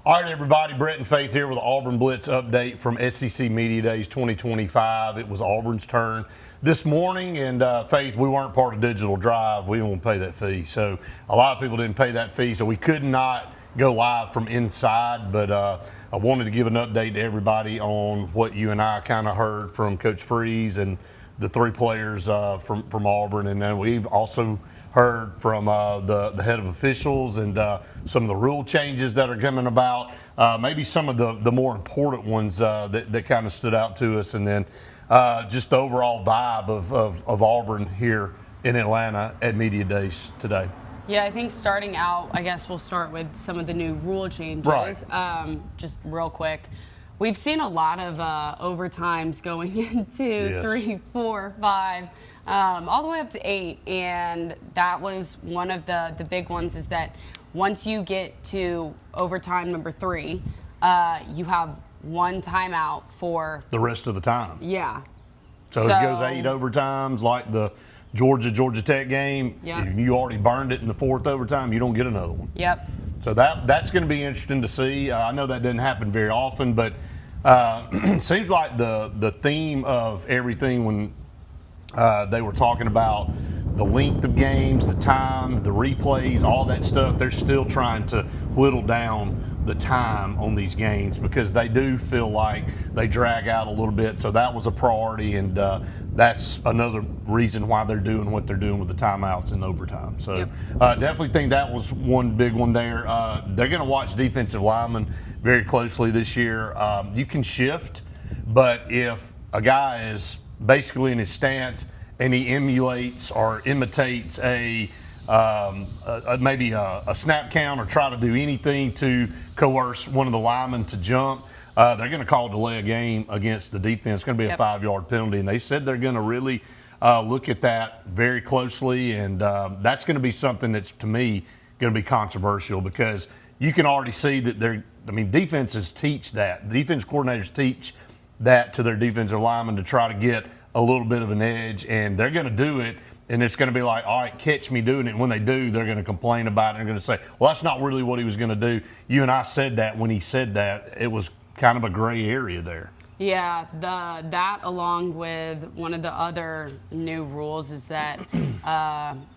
All right, everybody, Brett and Faith here with the Auburn Blitz update from SEC Media Days 2025. It was Auburn's turn this morning, and Faith, we weren't part of Digital Drive. We didn't pay that fee. So a lot of people didn't pay that fee, so we could not go live from inside, but I wanted to give an update to everybody on what you and I kind of heard from Coach Freeze and the three players from Auburn, and then we've also heard from the head of officials and some of the rule changes that are coming about, maybe some of the more important ones that kind of stood out to us, and then just the overall vibe of Auburn here in Atlanta at Media Days today. Yeah, I think starting out, I guess we'll start with some of the new rule changes. Right. Just real quick. We've seen a lot of overtimes going into 3, 4, 5, all the way up to 8. And that was one of the big ones, is that once you get to overtime number 3, you have one timeout for the rest of the time. Yeah. So if it goes 8 overtimes, like the Georgia Tech game, if you already burned it in the 4th overtime, you don't get another one. Yep. So that's going to be interesting to see. I know that doesn't happen very often, but it seems like the theme of everything when they were talking about the length of games, the time, the replays, all that stuff, they're still trying to whittle down the time on these games because they do feel like they drag out a little bit. So that was a priority, and that's another reason why they're doing what they're doing with the timeouts and overtime. So definitely think that was one big one there. They're going to watch defensive linemen very closely this year. You can shift, but if a guy is basically in his stance and he emulates or imitates maybe a snap count or try to do anything to coerce one of the linemen to jump, they're going to call delay a game against the defense. It's going to be a 5-yard penalty, and they said they're going to really look at that very closely, and that's going to be something that's, to me, going to be controversial because you can already see that defenses teach that. The defense coordinators teach that to their defensive linemen to try to get a little bit of an edge, and they're going to do it. And it's going to be like, all right, catch me doing it. And when they do, they're going to complain about it. They're going to say, well, that's not really what he was going to do. You and I said that when he said that. It was kind of a gray area there. Yeah, that along with one of the other new rules is that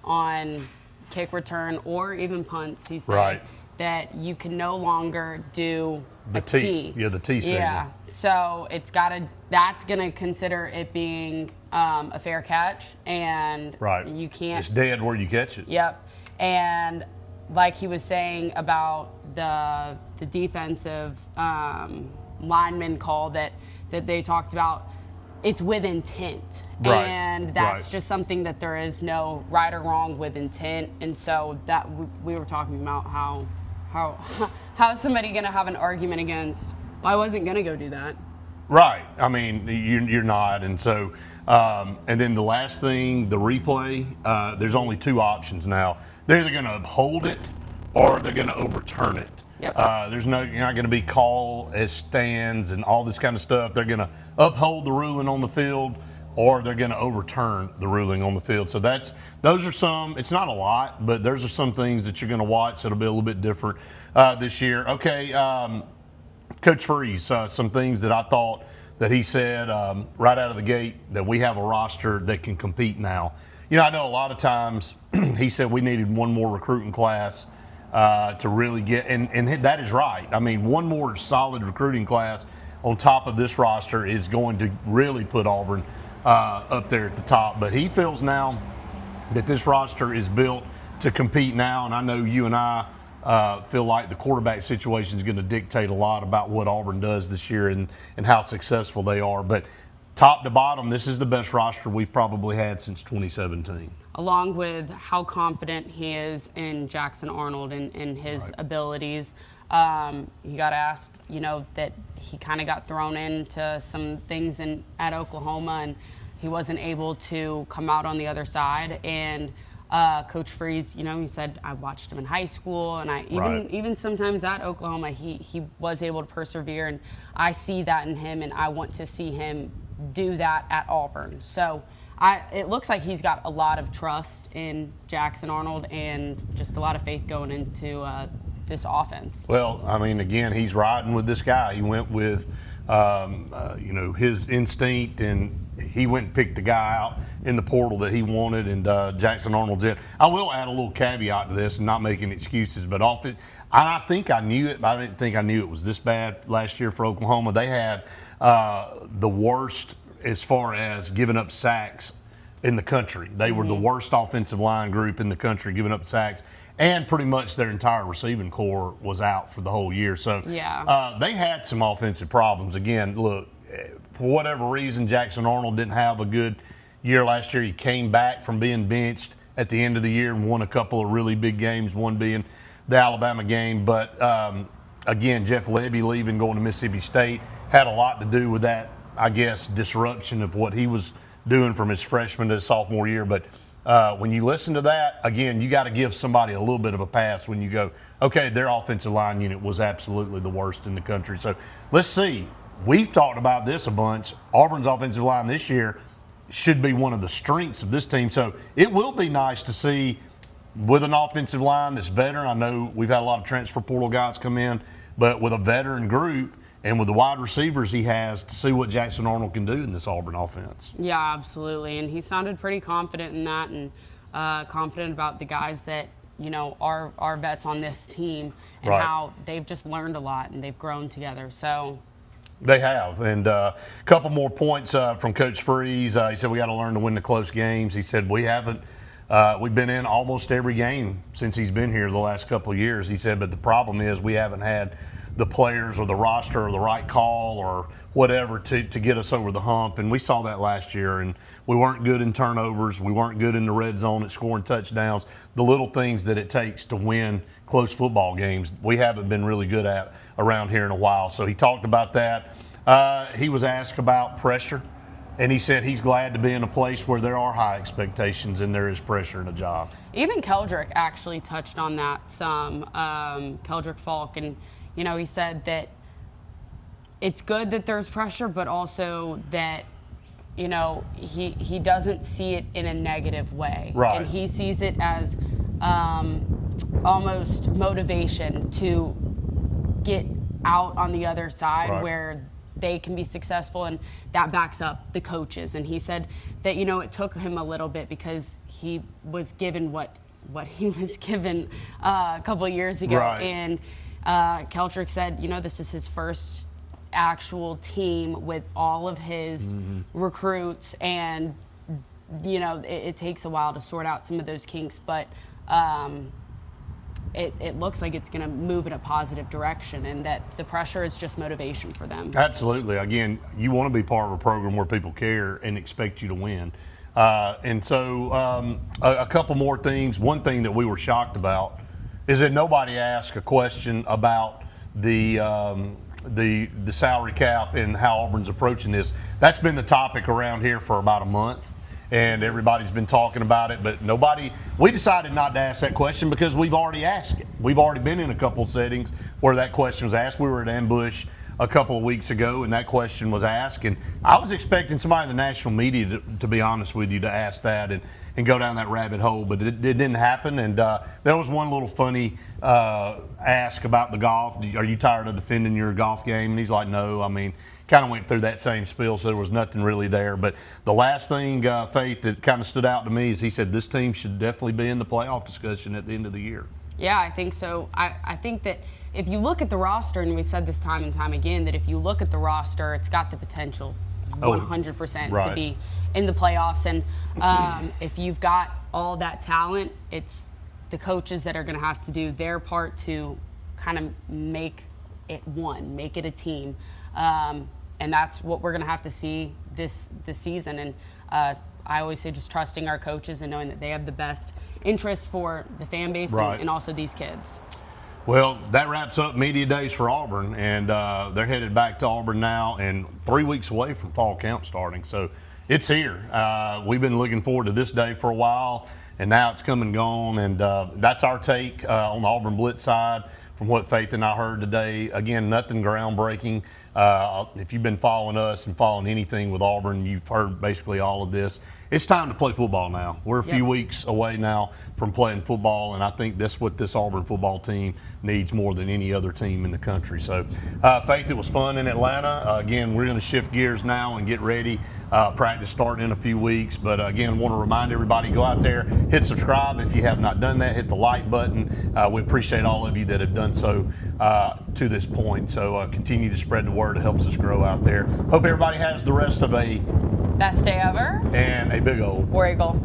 on kick return or even punts, he said that you can no longer do a T. Yeah, the T signal. Yeah, so that's going to consider it being a fair catch, and you can't. It's dead where you catch it. Yep, and like he was saying about the defensive lineman call that they talked about, it's with intent, and that's just something that there is no right or wrong with intent, and so that we were talking about how is somebody going to have an argument against, well, I wasn't going to go do that. Right. I mean, you're not. And so, and then the last thing, the replay, there's only 2 options now. They're either going to uphold it or they're going to overturn it. Yep. You're not going to be call as stands and all this kind of stuff. They're going to uphold the ruling on the field, or they're going to overturn the ruling on the field. So those are some. It's not a lot, but those are some things that you're going to watch that'll be a little bit different this year. Okay, Coach Freeze, some things that I thought that he said right out of the gate, that we have a roster that can compete now. I know a lot of times he said we needed one more recruiting class to really get, and that is right. I mean, one more solid recruiting class on top of this roster is going to really put Auburn up there at the top. But he feels now that this roster is built to compete now, and I know you and I feel like the quarterback situation is going to dictate a lot about what Auburn does this year and how successful they are. But top to bottom, this is the best roster we've probably had since 2017. Along with how confident he is in Jackson Arnold and his abilities. You got to ask, that he kind of got thrown into some things at Oklahoma, and he wasn't able to come out on the other side. And Coach Freeze, he said, I watched him in high school, and even sometimes at Oklahoma, he was able to persevere, and I see that in him, and I want to see him do that at Auburn. So it looks like he's got a lot of trust in Jackson Arnold and just a lot of faith going into this offense. Well, I mean, again, he's riding with this guy. He went with, his instinct, and he went and picked the guy out in the portal that he wanted, and Jackson Arnold's it. I will add a little caveat to this, and not making excuses, but I think I knew it, but I didn't think I knew it was this bad last year for Oklahoma. They had the worst as far as giving up sacks in the country. They were the worst offensive line group in the country giving up sacks, and pretty much their entire receiving core was out for the whole year. So they had some offensive problems. Again, look, for whatever reason, Jackson Arnold didn't have a good year last year. He came back from being benched at the end of the year and won a couple of really big games, one being the Alabama game. But again, Jeff Lebby leaving, going to Mississippi State, had a lot to do with that, I guess, disruption of what he was doing from his freshman to his sophomore year. But when you listen to that, again, you got to give somebody a little bit of a pass when you go, okay, their offensive line unit was absolutely the worst in the country. So let's see. We've talked about this a bunch. Auburn's offensive line this year should be one of the strengths of this team. So it will be nice to see with an offensive line that's veteran. I know we've had a lot of transfer portal guys come in, but with a veteran group and with the wide receivers he has, to see what Jackson Arnold can do in this Auburn offense. Yeah, absolutely. And he sounded pretty confident in that, and confident about the guys that, are vets on this team, and how they've just learned a lot and they've grown together. So they have. And a couple more points from Coach Freeze. He said we got to learn to win the close games. He said we've been in almost every game since he's been here the last couple of years. He said, but the problem is we haven't had the players or the roster or the right call or whatever to get us over the hump. And we saw that last year. And we weren't good in turnovers. We weren't good in the red zone at scoring touchdowns. The little things that it takes to win close football games, we haven't been really good at around here in a while. So he talked about that. He was asked about pressure, and he said he's glad to be in a place where there are high expectations and there is pressure in a job. Even Keldrick actually touched on that some, Keldrick Falk, and he said that it's good that there's pressure, but also that he doesn't see it in a negative way. Right. And he sees it as almost motivation to get out on the other side where they can be successful, and that backs up the coaches. And he said that it took him a little bit because he was given what he was given a couple of years ago. And Keldrick said this is his first actual team with all of his recruits, and it takes a while to sort out some of those kinks, but it looks like it's going to move in a positive direction, and that the pressure is just motivation for them. Absolutely. Again, you want to be part of a program where people care and expect you to win. And so a couple more things. One thing that we were shocked about is that nobody asked a question about the salary cap and how Auburn's approaching this. That's been the topic around here for about a month, and everybody's been talking about it, but we decided not to ask that question because we've already asked it. We've already been in a couple settings where that question was asked. We were at Ambush a couple of weeks ago, and that question was asked, and I was expecting somebody in the national media, to be honest with you, to ask that and go down that rabbit hole, but it didn't happen. And there was one little funny ask about the golf. Are you tired of defending your golf game? And he's like, no. I mean, kind of went through that same spiel, so there was nothing really there. But the last thing, Faith, that kind of stood out to me is he said this team should definitely be in the playoff discussion at the end of the year. Yeah, I think so. I think that if you look at the roster, and we've said this time and time again, that if you look at the roster, it's got the potential 100% to be in the playoffs. And if you've got all that talent, it's the coaches that are going to have to do their part to kind of make it one, make it a team. And that's what we're going to have to see this season. And I always say just trusting our coaches and knowing that they have the best interest for the fan base and also these kids. Well, that wraps up Media Days for Auburn, and they're headed back to Auburn now and 3 weeks away from fall camp starting. So it's here. We've been looking forward to this day for a while, and now it's come and gone. And that's our take on the Auburn Blitz side from what Faith and I heard today. Again, nothing groundbreaking. If you've been following us and following anything with Auburn, you've heard basically all of this. it's time to play football now. We're a few Yep. weeks away now from playing football, and I think that's what this Auburn football team needs more than any other team in the country. So, Faith, it was fun in Atlanta. Again, we're going to shift gears now and get ready. Practice starting in a few weeks. But again, want to remind everybody, go out there, hit subscribe if you have not done that, hit the like button. We appreciate all of you that have done so to this point. So continue to spread the word. It helps us grow out there. Hope everybody has the rest of a Best day ever. and a big old War Eagle.